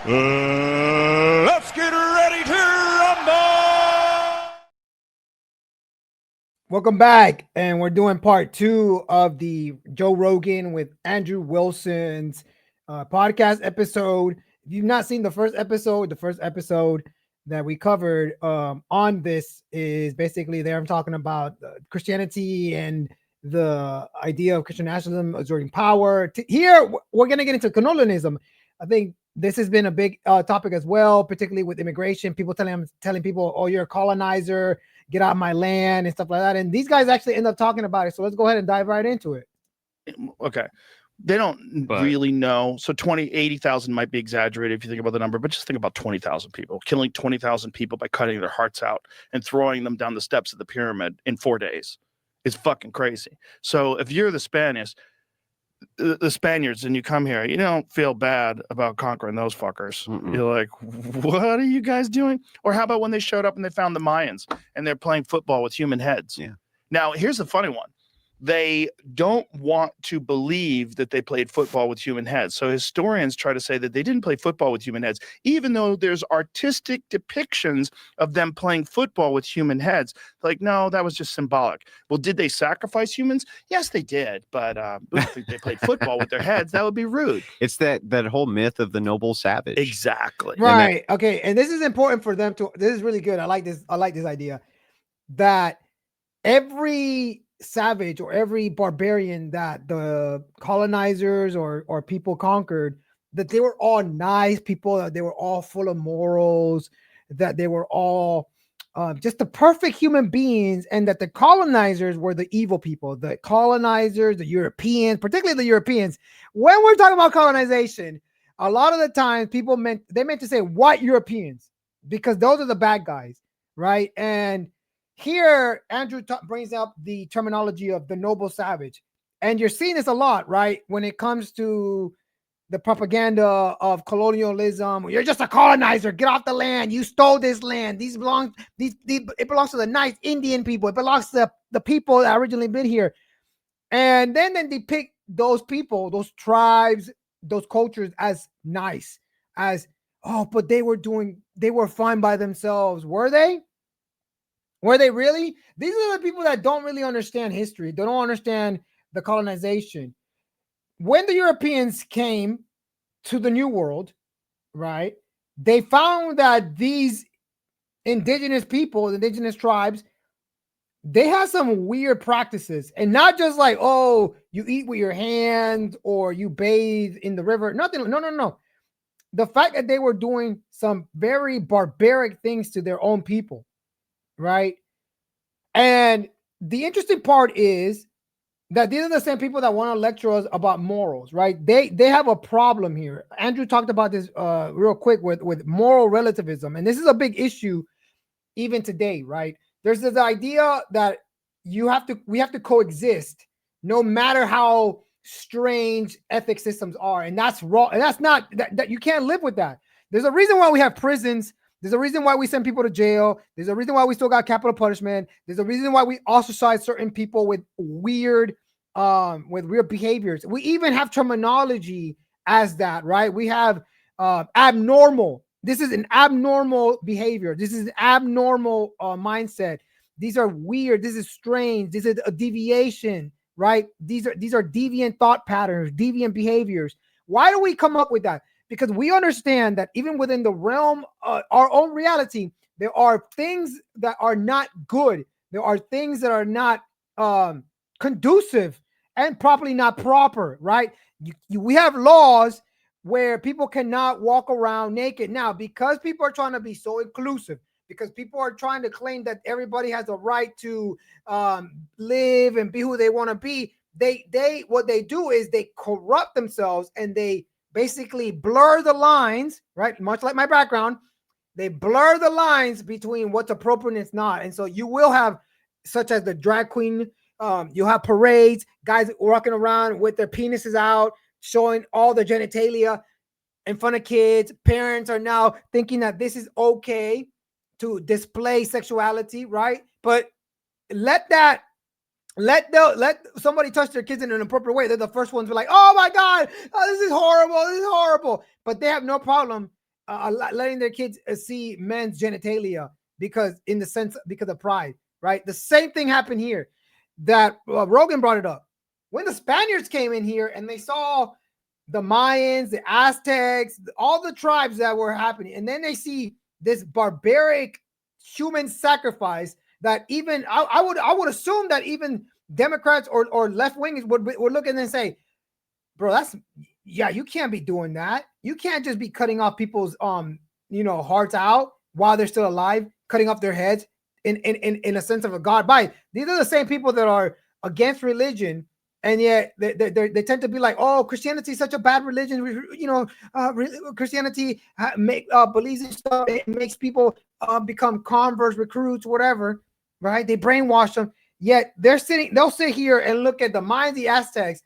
Let's get ready to rumble! Welcome back, and we're doing part 2 of the Joe Rogan with Andrew Wilson's podcast episode. If you've not seen the first episode that we covered on this is basically there. I'm talking about Christianity and the idea of Christian nationalism exerting power. Here, we're going to get into colonialism. I think this has been a big topic as well, particularly with immigration. People telling people, "Oh, you're a colonizer. Get out of my land," and stuff like that. And these guys actually end up talking about it. So let's go ahead and dive right into it. Okay. They don't really know. So 80,000 might be exaggerated if you think about the number, but just think about 20,000 people. Killing 20,000 people by cutting their hearts out and throwing them down the steps of the pyramid in 4 days is fucking crazy. So if you're the Spaniards and you come here, you don't feel bad about conquering those fuckers. You're like, what are you guys doing? Or how about when they showed up and they found the Mayans and they're playing football with human heads? Yeah. Now, here's the funny one. They don't want to believe that they played football with human heads. So historians try to say that they didn't play football with human heads, even though there's artistic depictions of them playing football with human heads. Like, no, that was just symbolic. Well, did they sacrifice humans? Yes, they did. But I don't think they played football with their heads. That would be rude. It's that whole myth of the noble savage. Exactly. Right. Okay. And this is important for them to. This is really good. I like this idea that every savage or every barbarian that the colonizers or people conquered, that they were all nice people, that they were all full of morals, that they were all just the perfect human beings, and that the colonizers were the evil people. The colonizers, the Europeans, particularly the Europeans. When we're talking about colonization, a lot of the times people meant to say white Europeans, because those are the bad guys, right? And here, Andrew brings up the terminology of the noble savage. And you're seeing this a lot, right? When it comes to the propaganda of colonialism. You're just a colonizer. Get off the land. You stole this land. It belongs to the nice Indian people. It belongs to the people that originally been here. And then they depict those people, those tribes, those cultures as nice, as, oh, but they were fine by themselves. Were they? Were they really? These are the people that don't really understand history. They don't understand the colonization. When the Europeans came to the New World, right, they found that these indigenous people, indigenous tribes, they had some weird practices. And not just like, oh, you eat with your hands or you bathe in the river. Nothing. No. The fact that they were doing some very barbaric things to their own people, right? And the interesting part is that these are the same people that want to lecture us about morals, right? They have a problem here. Andrew talked about this real quick with moral relativism, and this is a big issue even today, right? There's this idea that we have to coexist no matter how strange ethic systems are, and that's wrong. And that's not that you can't live with that. There's a reason why we have prisons. There's a reason why we send people to jail. There's a reason why we still got capital punishment. There's a reason why we ostracize certain people with weird behaviors. We even have terminology as that, right? We have abnormal. This is an abnormal behavior. This is an abnormal mindset. These are weird. This is strange. This is a deviation, right? These are deviant thought patterns, deviant behaviors. Why do we come up with that? Because we understand that even within the realm of our own reality, there are things that are not good. There are things that are not conducive and properly not proper, right? We have laws where people cannot walk around naked. Now, because people are trying to be so inclusive, because people are trying to claim that everybody has a right to live and be who they want to be, what they do is they corrupt themselves and they basically blur the lines, right? Much like my background, they blur the lines between what's appropriate and it's not. And so you will have, such as the drag queen, you'll have parades, guys walking around with their penises out, showing all the genitalia in front of kids. Parents are now thinking that this is okay to display sexuality, right? But let somebody touch their kids in an appropriate way. They're the first ones who are like, oh my God, this is horrible. But they have no problem letting their kids see men's genitalia because of pride, right? The same thing happened here. That Rogan brought it up when the Spaniards came in here and they saw the Mayans, the Aztecs, all the tribes that were happening, and then they see this barbaric human sacrifice that even I would assume that even Democrats or left wingers would look at it and say, bro, you can't be doing that. You can't just be cutting off people's hearts out while they're still alive, cutting off their heads in a sense of a god bite. These are the same people that are against religion, and yet they tend to be like, oh, Christianity is such a bad religion. Christianity believes in stuff. It makes people become converts, recruits, whatever, right? They brainwash them. Yet they'll sit here and look at the Mayans, the Aztecs,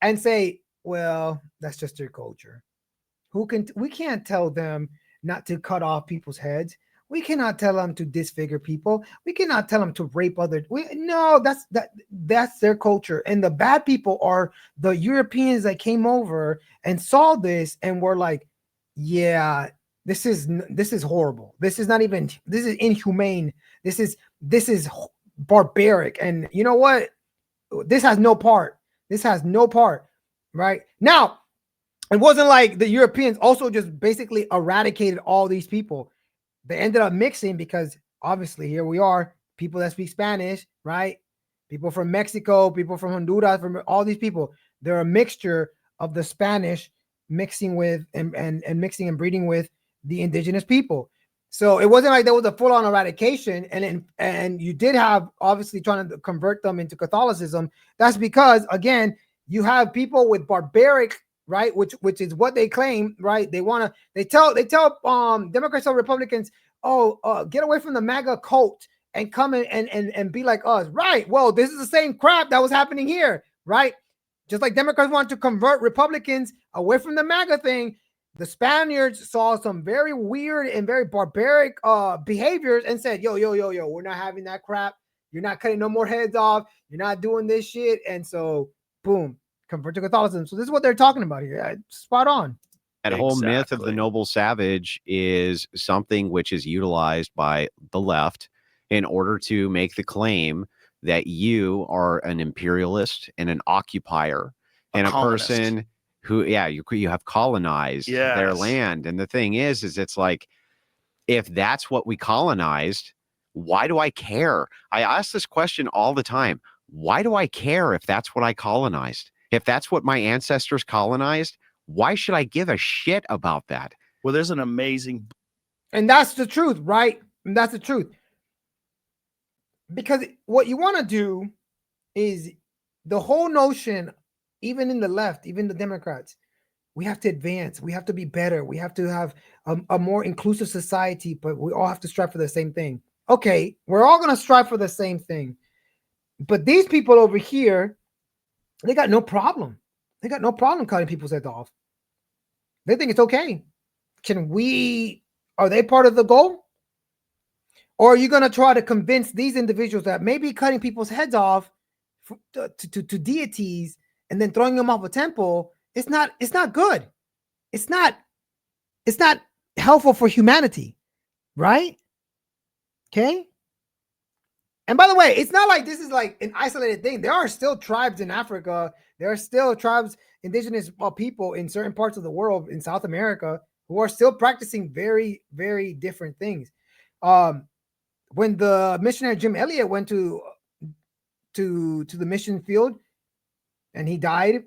and say, well, that's just their culture. We can't tell them not to cut off people's heads. We cannot tell them to disfigure people. We cannot tell them to rape others. That's their culture. And the bad people are the Europeans that came over and saw this and were like, yeah, this is horrible. This is inhumane. This is barbaric. And you know what? This has no part. Right now, it wasn't like the Europeans also just basically eradicated all these people. They ended up mixing because obviously here we are, people that speak Spanish, right? People from Mexico, people from Honduras, from all these people. They're a mixture of the Spanish mixing with and mixing and breeding with the indigenous people. So it wasn't like there was a full-on eradication, and you did have obviously trying to convert them into Catholicism. That's because again, you have people with barbaric, right, which is what they claim, right? They tell Democrats or Republicans, get away from the MAGA cult and come in and be like us, right? Well, this is the same crap that was happening here, right? Just like Democrats want to convert Republicans away from the MAGA thing, the Spaniards saw some very weird and very barbaric behaviors and said, yo, we're not having that crap. You're not cutting no more heads off. You're not doing this shit. And so, boom, convert to Catholicism. So this is what they're talking about here. Spot on. That whole myth of the noble savage is something which is utilized by the left in order to make the claim that you are an imperialist and an occupier and a person who, you have colonized their land. And the thing is it's like, if that's what we colonized, why do I care? I ask this question all the time. Why do I care if that's what I colonized? If that's what my ancestors colonized, why should I give a shit about that? Well, there's an amazing... And that's the truth, right? And that's the truth. Because what you want to do is the whole notion, even in the left, even the Democrats, we have to advance. We have to be better. We have to have a more inclusive society, but we all have to strive for the same thing. Okay, we're all going to strive for the same thing. But these people over here, they got no problem. They got no problem cutting people's heads off. They think it's okay. Are they part of the goal? Or are you going to try to convince these individuals that maybe cutting people's heads off to deities and then throwing them off a temple, it's not good. It's not helpful for humanity, right? Okay. And by the way, it's not like this is like an isolated thing. There are still tribes in Africa. There are still tribes, indigenous people in certain parts of the world, in South America, who are still practicing very, very different things. When the missionary Jim Elliot went to the mission field and he died,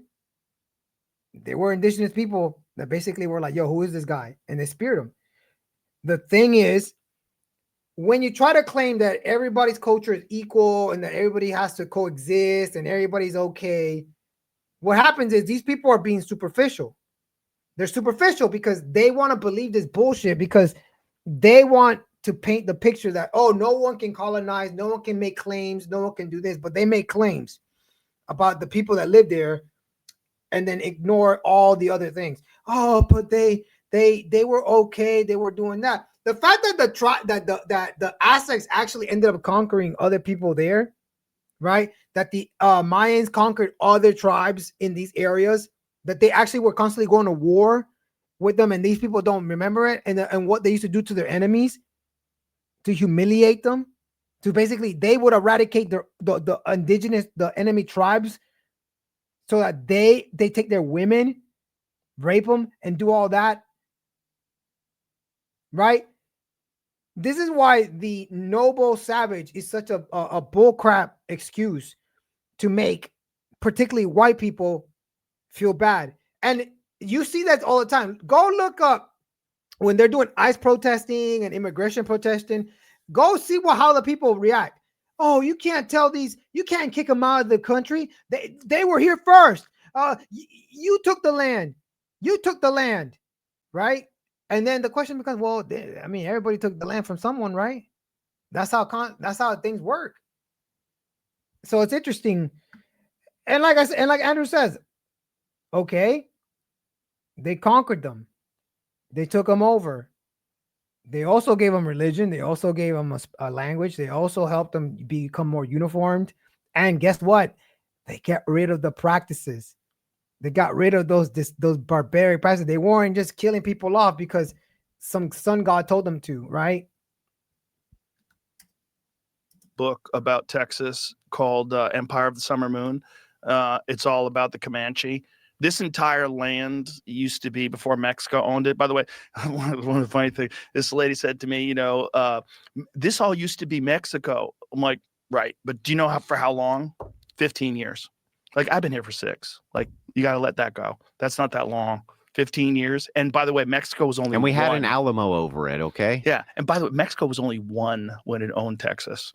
there were indigenous people that basically were like, yo, who is this guy? And they speared him. The thing is, when you try to claim that everybody's culture is equal and that everybody has to coexist and everybody's okay, what happens is these people are being superficial. They're superficial because they want to believe this bullshit, because they want to paint the picture that, oh, no one can colonize, no one can make claims, no one can do this, but they make claims about the people that live there and then ignore all the other things. Oh, but they were okay, they were doing that. The fact that the Aztecs actually ended up conquering other people there, right? That the Mayans conquered other tribes in these areas, that they actually were constantly going to war with them, and these people don't remember it, and what they used to do to their enemies to humiliate them, to basically they would eradicate the indigenous, the enemy tribes, so that they take their women, rape them, and do all that. Right? This is why the noble savage is such a bullcrap excuse to make particularly white people feel bad. And you see that all the time. Go look up when they're doing ICE protesting and immigration protesting. Go see how the people react. Oh, you can't tell these, you can't kick them out of the country. They were here first. You took the land. You took the land, right? And then the question becomes, well, I mean, everybody took the land from someone, right? That's how things work. So it's interesting. And like I said, and like Andrew says, okay, they conquered them. They took them over. They also gave them religion. They also gave them a language. They also helped them become more uniformed. And guess what? They got rid of the practices. They got rid of those barbaric practices. They weren't just killing people off because some sun god told them to, right? Book about Texas called Empire of the Summer Moon. It's all about the Comanche. This entire land used to be, before Mexico owned it. By the way, one of the funny things, this lady said to me, this all used to be Mexico. I'm like, right. But do you know for how long? 15 years. Like, I've been here for 6. Like, you got to let that go. That's not that long. 15 years. And by the way, Mexico was only And we had one. an Alamo over it, okay? Yeah. And by the way, Mexico was only 1 when it owned Texas.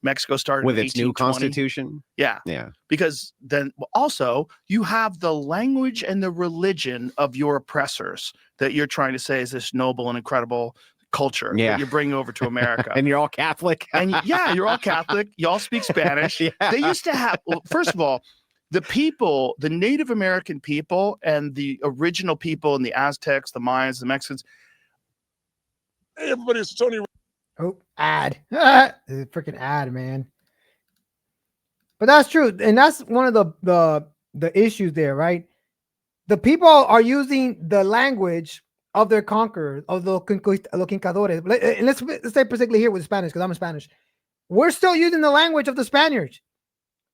Mexico started with in its new 1820. constitution. Yeah. Yeah. Because then also you have the language and the religion of your oppressors that you're trying to say is this noble and incredible culture that you're bringing over to America. And you're all Catholic. And yeah, you're all Catholic. You all speak Spanish. Yeah. They used to have, well, first of all, the people, the Native American people and the original people and the Aztecs, the Mayans, the Mexicans. Hey, everybody, it's Tony. Oh, ad. This is a freaking ad, man. But that's true. And that's one of the issues there, right? The people are using the language of their conquerors, of the conquistadores. And let's say particularly here with Spanish, because I'm Spanish. We're still using the language of the Spaniards.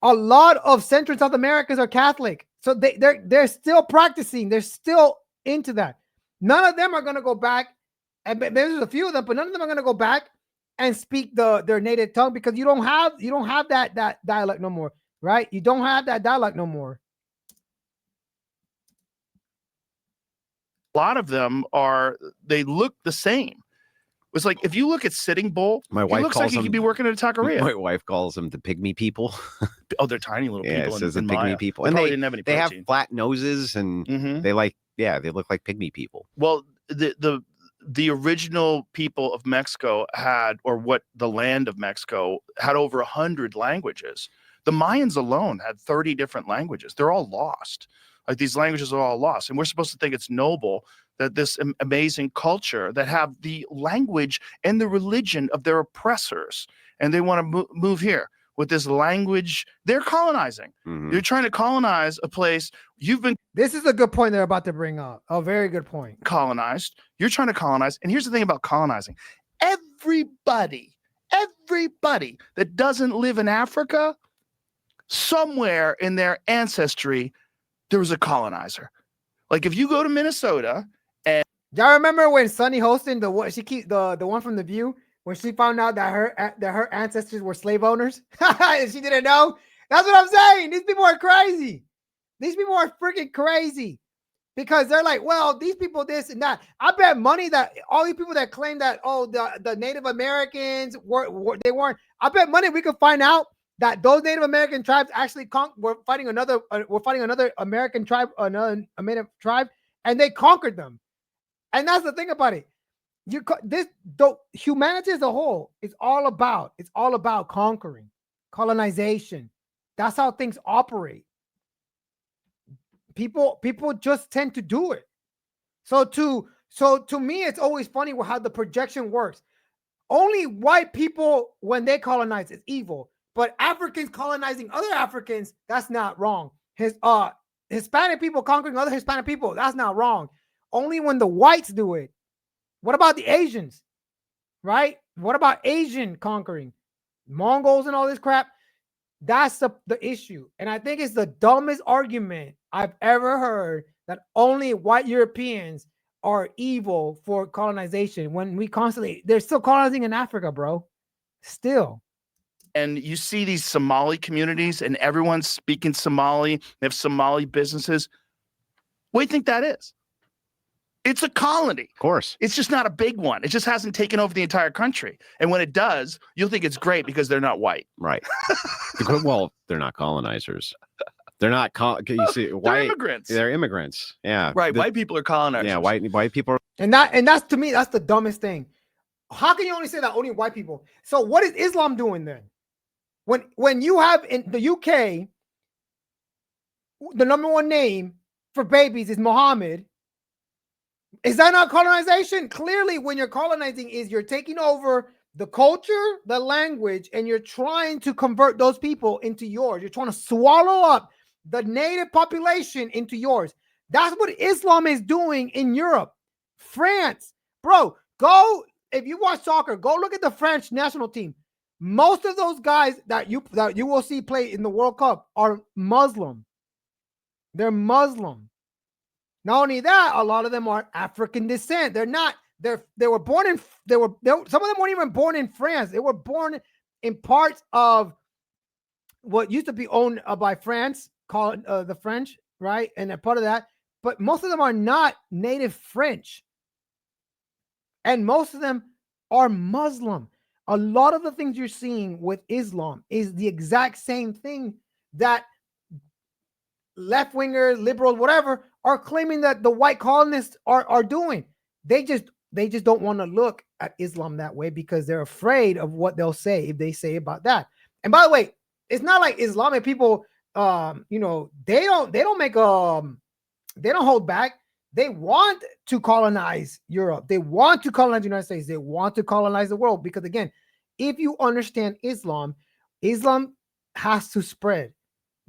A lot of Central and South Americans are Catholic. So they're still practicing. They're still into that. None of them are going to go back. And there's a few of them, but none of them are going to go back and speak their native tongue, because you don't have that dialect no more, right? You don't have that dialect no more. A lot of them they look the same. It's like, if you look at Sitting Bull, My he wife looks calls like he him, could be working at a taqueria. My wife calls them the pygmy people. Oh, they're tiny little Yeah, people. it says the in pygmy Maya. people. They And probably didn't have any they have protein. flat noses, and they look like pygmy people. Well, the original people of Mexico had, or what the land of Mexico had, over 100 languages. The Mayans alone had 30 different languages. They're all lost. Like, these languages are all lost. And we're supposed to think it's noble that this amazing culture that have the language and the religion of their oppressors, and they want to move here with this language. They're colonizing. You're trying to colonize a place. This is a good point they're about to bring up. A very good point. Colonized. You're trying to colonize. And here's the thing about colonizing. Everybody that doesn't live in Africa, somewhere in their ancestry, there was a colonizer. Like, if you go to Minnesota, and y'all remember when Sunny Holston, the one from The View, when she found out that her ancestors were slave owners, and she didn't know? That's what I'm saying. These people are crazy. These people are freaking crazy, because they're like, well, these people this and that. I bet money that all these people that claim that, oh, the Native Americans they weren't. I bet money we could find out that those Native American tribes actually were fighting another American tribe, another tribe, and they conquered them. And that's the thing about it. Humanity as a whole is all about conquering, colonization. That's how things operate. People just tend to do it. So to me, it's always funny how the projection works. Only white people, when they colonize, is evil. But Africans colonizing other Africans, that's not wrong. Hispanic people conquering other Hispanic people, that's not wrong. only when the whites do it. What about the Asians? Right? What about Asian conquering? Mongols and all this crap? That's the issue. And I think it's the dumbest argument I've ever heard, that only white Europeans are evil for colonization, when they're still colonizing in Africa, bro. Still. And you see these Somali communities and everyone's speaking Somali. They have Somali businesses. What do you think that is? It's a colony. Of course. It's just not a big one. It just hasn't taken over the entire country. And when it does, you'll think it's great because they're not white. Right. Well, they're not colonizers. They're not. You see, They're immigrants. They're immigrants. Yeah. Right. White people are colonizers. Yeah. White people. And that's to me, that's the dumbest thing. How can you only say that only white people? So what is Islam doing then? When you have in the UK, the number one name for babies is Muhammad. Is that not colonization? Clearly, when you're colonizing, you're taking over the culture, the language, and you're trying to convert those people into yours. You're trying to swallow up the native population into yours. That's what Islam is doing in Europe. France, bro, if you watch soccer, go look at the French national team. Most of those guys that you will see play in the World Cup are Muslim. They're Muslim. Not only that, a lot of them are African descent. They were born in some of them weren't even born in France. They were born in parts of what used to be owned by France, called the French, right? And they're part of that. But most of them are not native French. And most of them are Muslim. A lot of the things you're seeing with Islam is the exact same thing that left-wingers, liberals, whatever, are claiming that the white colonists are doing. They just don't want to look at Islam that way because they're afraid of what they'll say if they say about that. And by the way, it's not like Islamic people, they don't hold back. They want to colonize Europe. They want to colonize the United States. They want to colonize the world because, again, if you understand Islam, Islam has to spread.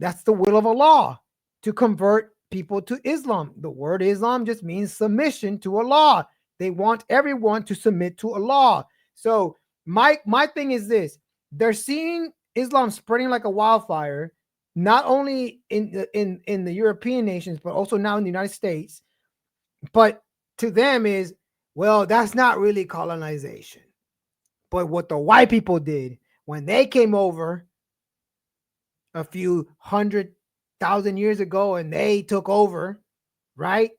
That's the will of Allah, to convert people to Islam. The word Islam just means submission to Allah. They want everyone to submit to Allah. So my thing is this: they're seeing Islam spreading like a wildfire, not only in the European nations, but also now in the United States. But to them is, well, that's not really colonization. But what the white people did when they came over a few 100,000 years ago and they took over, right?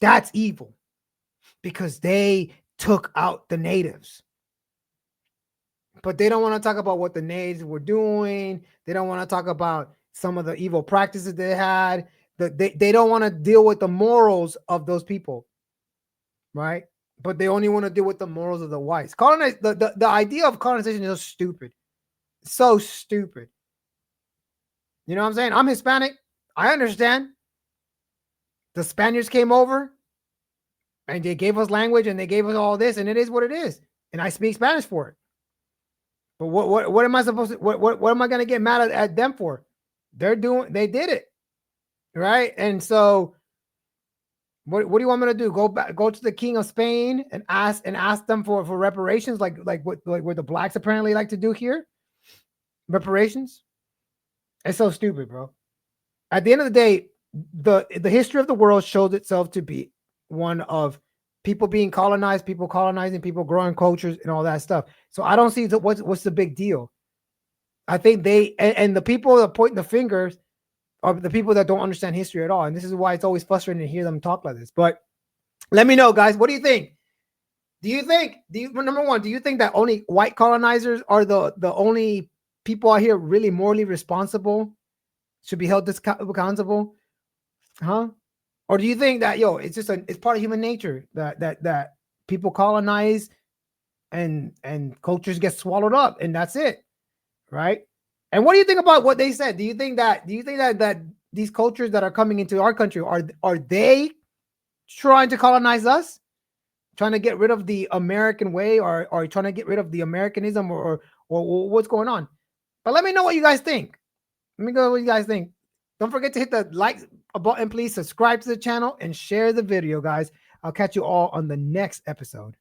That's evil because they took out the natives. But they don't want to talk about what the natives were doing. They don't want to talk about some of the evil practices they had. They don't want to deal with the morals of those people, right? But they only want to deal with the morals of the whites. The idea of colonization is so stupid. So stupid. You know what I'm saying? I'm Hispanic. I understand. The Spaniards came over and they gave us language and they gave us all this, and it is what it is. And I speak Spanish for it. But what am I supposed to, what am I going to get mad at them for? They did it. Right. And so what do you want me to do? Go to the king of Spain and ask them for reparations, like what the blacks apparently like to do here? Reparations? It's so stupid, bro. At the end of the day, the history of the world shows itself to be one of people being colonized, people colonizing, people growing cultures and all that stuff. So I don't see what's the big deal. I think and the people that point the fingers are the people that don't understand history at all. And this is why it's always frustrating to hear them talk like this. But let me know, guys. What do you think? Number one, do you think that only white colonizers are the only people out here really morally responsible, should be held accountable? Huh? Or do you think that, it's part of human nature that people colonize and cultures get swallowed up and that's it, right? And what do you think about what they said? Do you think that these cultures that are coming into our country, are they trying to colonize us, trying to get rid of the American way, or are trying to get rid of the Americanism, or what's going on? But let me know what you guys think. Let me know what you guys think. Don't forget to hit the like a button, please subscribe to the channel and share the video, guys. I'll catch you all on the next episode.